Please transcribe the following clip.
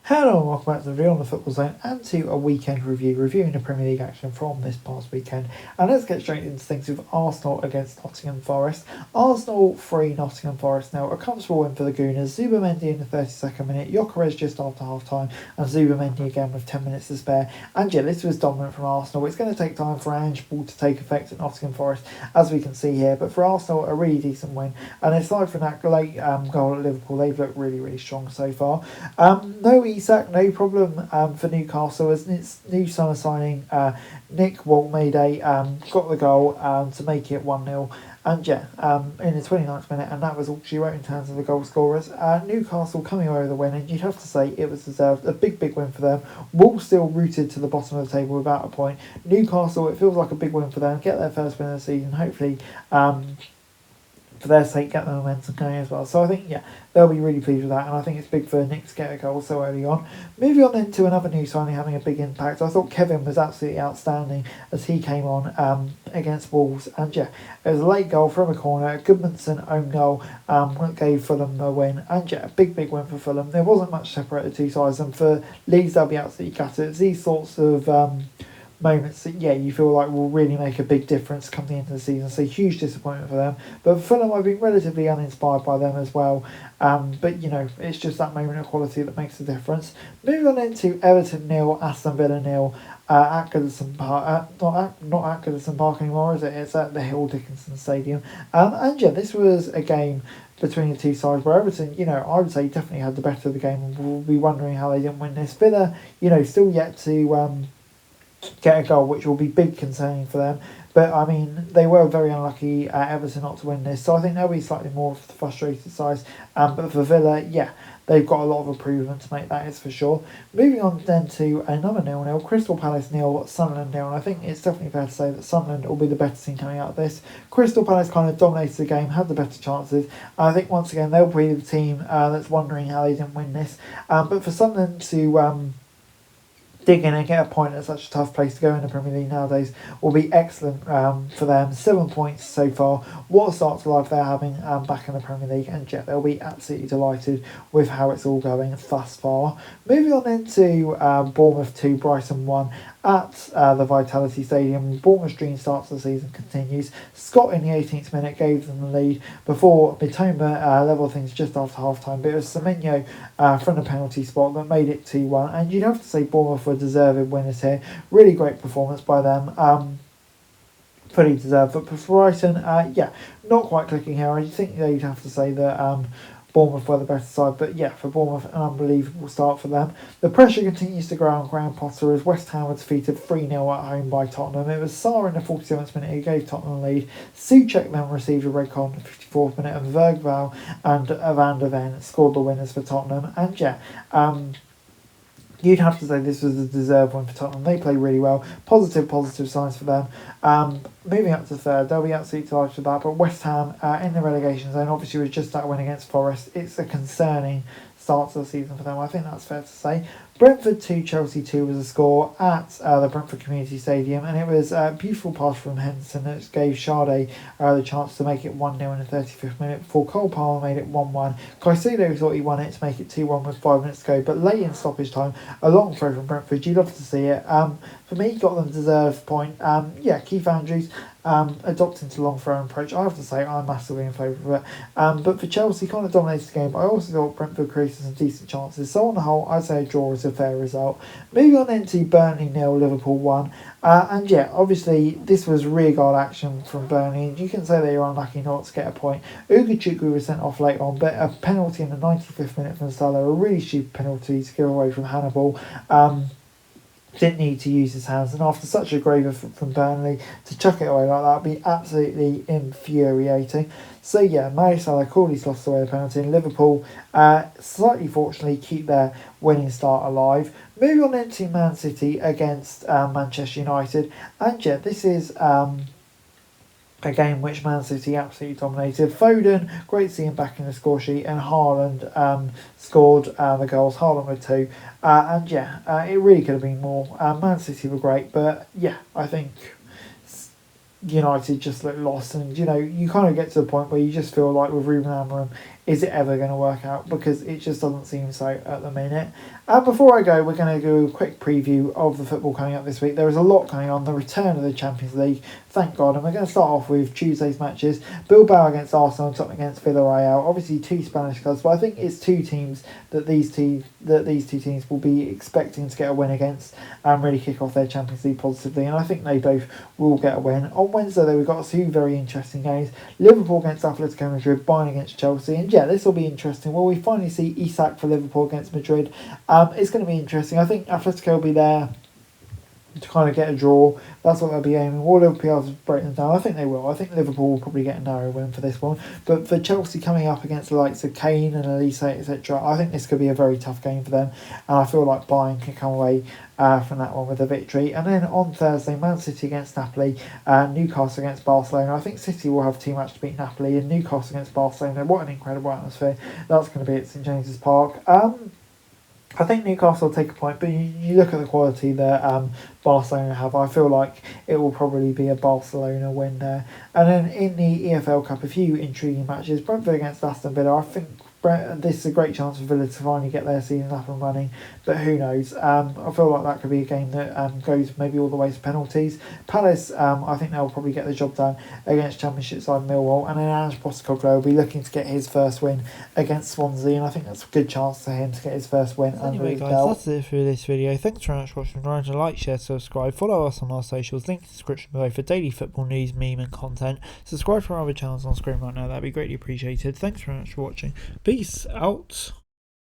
Hello and welcome back to the Review on the Football Zone and to a weekend review, reviewing the Premier League action from this past weekend. And let's get straight into things with Arsenal against Nottingham Forest. Arsenal 3, Nottingham Forest now. A comfortable win for the Gooners. Zubimendi in the 32nd minute, Gyökeres just after half time, and Zubimendi again with 10 minutes to spare. And yeah, this was dominant from Arsenal. It's going to take time for Ange ball to take effect at Nottingham Forest, as we can see here. But for Arsenal, a really decent win. And aside from that late goal at Liverpool, they've looked really, really strong so far. No Isak, no problem for Newcastle as its new summer signing, Nick Waltmeade, got the goal to make it 1-0. And yeah, in the 29th minute, and that was all she wrote in terms of the goal scorers. Newcastle coming away with the win, and you'd have to say it was deserved. A big, big win for them. Wolves still rooted to the bottom of the table without a point. Newcastle, it feels like a big win for them. Get their first win of the season, hopefully. For their sake, get the momentum going as well. So I think, yeah, they'll be really pleased with that, and I think it's big for Nick to get a goal so early on. Moving on then to another new signing having a big impact. I thought Kevin was absolutely outstanding as he came on against Wolves, and yeah, it was a late goal from a corner, a Goodmanson own goal gave Fulham the win, and yeah, a big, big win for Fulham. There wasn't much separate the two sides, and for Leeds they'll be absolutely gutted. It's these sorts of moments that, yeah, you feel like will really make a big difference come the end of the season. So huge disappointment for them. But for Fulham, I've been relatively uninspired by them as well. But, you know, it's just that moment of quality that makes the difference. Moving on into Everton 0, Aston Villa 0. At Goodison Park, not at Goodison Park anymore, is it? It's at the Hill Dickinson Stadium. And yeah, this was a game between the two sides where Everton, you know, I would say definitely had the better of the game, and we'll be wondering how they didn't win this. Villa, you know, still yet to get a goal, which will be big concerning for them. But I mean, they were very unlucky Everton not to win this, so I think they'll be slightly more of the frustrated side. But for Villa, yeah, they've got a lot of improvement to make, that is for sure. Moving on then to another 0-0, Crystal Palace 0, Sunderland 0, and I think it's definitely fair to say that Sunderland will be the better team coming out of this. Crystal Palace kind of dominated the game, had the better chances. I think once again they'll be the team that's wondering how they didn't win this. But for Sunderland to dig in and get a point at such a tough place to go in the Premier League nowadays will be excellent for them. 7 points so far. What a start to life they're having back in the Premier League, and yeah, they'll be absolutely delighted with how it's all going thus far. Moving on into Bournemouth 2, Brighton 1 at the Vitality Stadium. Bournemouth's dream start to the season continues. Scott in the 18th minute gave them the lead before Mitoma levelled things just after half time, but it was Semenyo from the penalty spot that made it 2-1, and you'd have to say Bournemouth were deserving winners here. Really great performance by them. Fully deserved. But for Brighton, yeah, not quite clicking here. I think you'd have to say that Bournemouth were the better side, but yeah, for Bournemouth, an unbelievable start for them. The pressure continues to grow on Graham Potter as West Ham were defeated 3-0 at home by Tottenham. It was Sarr in the 47th minute who gave Tottenham the lead. Souček then received a red card in the 54th minute, and Bergvall and Van der Ven scored the winners for Tottenham. And yeah, you'd have to say this was a deserved win for Tottenham. They play really well. Positive signs for them. Moving up to third, they'll be absolutely delighted with that. But West Ham in the relegation zone, obviously with just that win against Forest, it's a concerning start to the season for them. I think that's fair to say. Brentford 2, Chelsea 2 was the score at the Brentford Community Stadium, and it was a beautiful pass from Henderson that gave Sade the chance to make it 1-0 in the 35th minute before Cole Palmer made it 1-1. Caicedo thought he won it to make it 2-1 with 5 minutes to go, but late in stoppage time, a long throw from Brentford. You'd love to see it. For me, got them deserved point. Yeah, Keith Andrews adopting to long throw approach. I have to say I'm massively in favour of it. But for Chelsea, kind of dominated the game. But I also thought Brentford created some decent chances. So on the whole, I'd say a draw is a fair result. Moving on into Burnley 0, Liverpool 1. And yeah, obviously this was rearguard action from Burnley. You can say they were unlucky not to get a point. Ugochukwu was sent off late on, but a penalty in the 95th minute from Salah, a really stupid penalty to give away from Hannibal. Didn't need to use his hands, and after such a grave effort from Burnley to chuck it away like that would be absolutely infuriating. So yeah, Mo Salah clearly lost away the penalty, and Liverpool slightly fortunately keep their winning start alive. Moving on into Man City against Manchester United, and yeah, this is a game which Man City absolutely dominated. Foden, great to see him back in the score sheet, and Haaland scored the goals. Haaland with 2. And yeah, it really could have been more. Man City were great, but yeah, I think United just looked lost, and you know, you kind of get to the point where you just feel like with Ruben Amorim is it ever going to work out? Because it just doesn't seem so at the minute. And before I go, we're going to do a quick preview of the football coming up this week. There is a lot going on. The return of the Champions League, thank God. And we're going to start off with Tuesday's matches. Bilbao against Arsenal and Tottenham against Villarreal. Obviously 2 Spanish clubs, but I think it's 2 teams that these two teams will be expecting to get a win against and really kick off their Champions League positively. And I think they both will get a win. On Wednesday, though, we've got 2 very interesting games. Liverpool against Atletico Madrid, Bayern against Chelsea. And yeah, this will be interesting. Will we finally see Isak for Liverpool against Madrid? It's going to be interesting. I think Atletico will be there to kind of get a draw. That's what they'll be aiming. Will Liverpool be able to break them down? I think they will. I think Liverpool will probably get a narrow win for this one. But for Chelsea coming up against the likes of Kane and Elise, etc., I think this could be a very tough game for them. And I feel like Bayern can come away from that one with a victory. And then on Thursday, Man City against Napoli, Newcastle against Barcelona. I think City will have too much to beat Napoli, and Newcastle against Barcelona. What an incredible atmosphere that's going to be at St James's Park. I think Newcastle will take a point, but you look at the quality that Barcelona have, I feel like it will probably be a Barcelona win there. And then in the EFL Cup, a few intriguing matches. Brentford against Aston Villa. I think this is a great chance for Villa to finally get their season up and running, but who knows? I feel like that could be a game that goes maybe all the way to penalties. Palace, I think they'll probably get the job done against Championship side Millwall, and then Ange Postecoglou will be looking to get his first win against Swansea, and I think that's a good chance for him to get his first win under his belt. That's it for this video. Thanks very much for watching. Remember to like, share, subscribe, follow us on our socials, link in the description below for daily football news, meme and content. Subscribe to our other channels on screen right now, that'd be greatly appreciated. Thanks very much for watching. Peace out.